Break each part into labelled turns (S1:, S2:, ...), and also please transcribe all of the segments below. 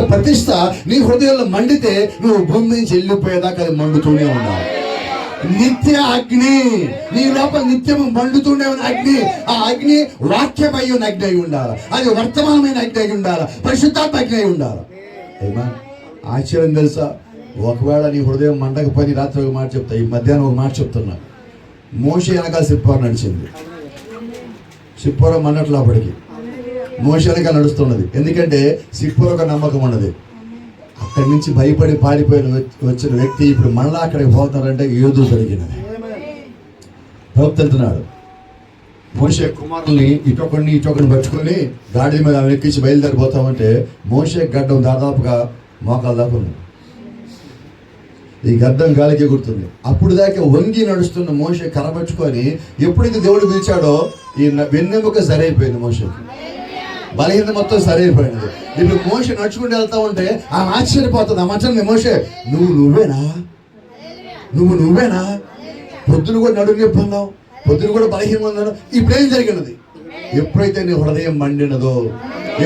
S1: ప్రతిష్ట నీ హృదయంలో మండితే నువ్వు భూమి నుంచి వెళ్ళిపోయేదాకా అది మండుతూనే ఉండాలి. నిత్య అగ్ని నీ లోపల నిత్యము మండుతూనే ఉన్న అగ్ని. ఆ అగ్ని వాక్యమై ఉన్న అగ్ని అయి ఉండాలి. అది వర్తమానమైన అగ్ని అయి ఉండాలి. పరిశుద్ధాత్మ అగ్ని అయి ఉండాలి. ఏమా ఆశ్చర్యం తెలుసా? ఒకవేళ నీ హృదయం మండకపోయి రాత్రి ఒక మాట చెప్తా, ఈ మధ్యాహ్నం ఒక మాట చెప్తున్నా. మోషే వెనకాల సిప్పోర నడిచింది. సిప్పోర మండట్లో అప్పటికి మోషే వెనకాల నడుస్తున్నది. ఎందుకంటే సిప్పోర ఒక నమ్మకం ఉన్నది. అక్కడి నుంచి భయపడి పారిపోయిన వచ్చిన వ్యక్తి ఇప్పుడు మళ్ళా అక్కడికి పోతారంటే ఏదో జరిగినది. ప్రవక్త అంటున్నాడు, మోషే కుమారుల్ని ఇటొకరిని పట్టుకొని గాడి మీద ఎక్కించి బయలుదేరిపోతామంటే మోషే గడ్డం దాదాపుగా మోకాలు దాకా ఉంది. ఈ గడ్డం గాలికి గుర్తుంది. అప్పుడు దాకా వంగి నడుస్తున్న మోషే కరపట్టుకొని ఎప్పుడైతే దేవుడు పిలిచాడో ఈ వెన్నెముక సరైపోయింది. మోషేకి బలహీన మొత్తం సరైపోయింది. ఇప్పుడు మోషే నడుచుకుంటూ వెళ్తా ఉంటే ఆమె ఆశ్చర్యపోతుంది. ఆ మచ్చని మోషే నువ్వేనా పొద్దున కూడా నడుము నొప్పి అన్నావు, పొద్దున కూడా బలహీనంగా ఉన్నాను. ఇప్పుడేం జరిగినది? ఎప్పుడైతే నీ హృదయం మండినదో,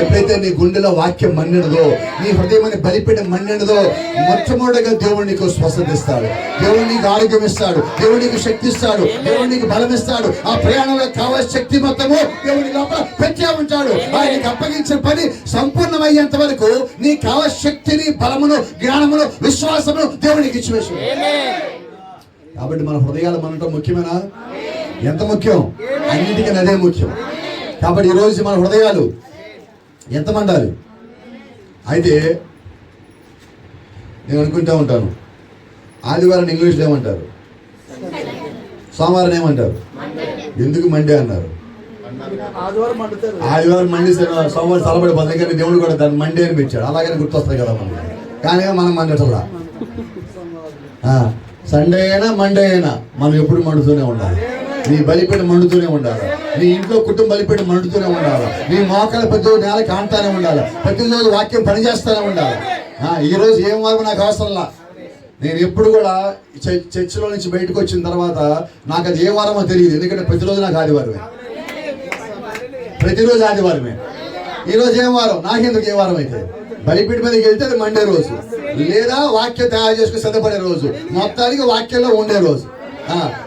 S1: ఎప్పుడైతే నీ గుండెలో వాక్యం మండినదో, నీ హృదయం అని బలిపీఠం మండినదో, మొట్టమొదటిగా దేవుడు నీకు స్వస్థత ఇస్తాడు, దేవుడు నీకు ఆరోగ్యం ఇస్తాడు, దేవుడు నీకు శక్తి ఇస్తాడు, దేవుడు నీకు బలం ఇస్తాడు. ఆ ప్రయాణంలో కావాల్సిన శక్తి మొత్తము దేవుడి లోపల పెట్టే ఉంటాడు. ఆయనకి అప్పగించిన పని సంపూర్ణమయ్యేంత వరకు నీ కావాల్సిన శక్తిని, బలమును, జ్ఞానమును, విశ్వాసమును దేవుడికి ఇచ్చివేసు. కాబట్టి మన హృదయాలు మనతో ముఖ్యమేనా? ఎంత ముఖ్యం? అన్నిటికీ అదే ముఖ్యం. కాబట్టి ఈరోజు మన హృదయాలు ఎంత మండాలి? అయితే నేను అనుకుంటూ ఉంటాను, ఆదివారం ఇంగ్లీష్లో ఏమంటారు, సోమవారం ఏమంటారు? ఎందుకు మండే అన్నారు? ఆదివారం మండి సోమవారం తలబడిపోతుంది. కానీ దేవుడు కూడా దాన్ని మండే అని పెట్టాడు. అలాగనే గుర్తొస్తాయి కదా మనకి. కానీ మనం మండటల్లా. సండే అయినా మండే అయినా మనం ఎప్పుడు మండుతూనే ఉండాలి. నీ బలిపీఠం మండుతూనే ఉండాలి. నీ ఇంట్లో కుటుంబ బలిపీఠం మండుతూనే ఉండాలి. నీ మోకాల ప్రతి నేల కాంతానే ఉండాలి. ప్రతిరోజు వాక్యం పనిచేస్తూనే ఉండాలి. ఈ రోజు ఏం వారం నాకు అవసరంలా. నేను ఎప్పుడు కూడా చర్చిలో నుంచి బయటకు వచ్చిన తర్వాత నాకు అది ఏ వారమో తెలియదు. ఎందుకంటే ప్రతిరోజు నాకు ఆదివారమే, ప్రతిరోజు ఆదివారమే. ఈరోజు ఏం వారం? నాకెందుకు ఏ వారం అయితే? బలిపీఠ మీదకి వెళ్తే అది మండే రోజు, లేదా వాక్యం తయారు చేసుకుని సిద్ధపడే రోజు, మొత్తానికి వాక్యంలో ఉండే రోజు.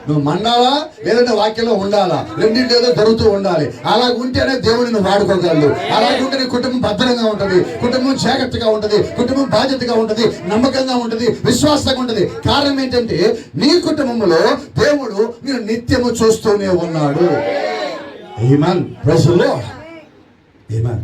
S1: నువ్వు మండాలా లేదంటే వాక్యంలో ఉండాలా, రెండింటి ఏదో జరుగుతూ ఉండాలి. అలా ఉంటేనే దేవుడిని నువ్వు వాడుకోగలడు. అలాగుంటే నీ కుటుంబం భద్రంగా ఉంటుంది, కుటుంబం జాగ్రత్తగా ఉంటుంది, కుటుంబం బాధ్యతగా ఉంటుంది, నమ్మకంగా ఉంటుంది, విశ్వాసంగా ఉంటుంది. కారణం ఏంటంటే నీ కుటుంబంలో దేవుడు నేను నిత్యము చూస్తూనే ఉన్నాడు. ఆమేన్. Praise the Lord. ఆమేన్.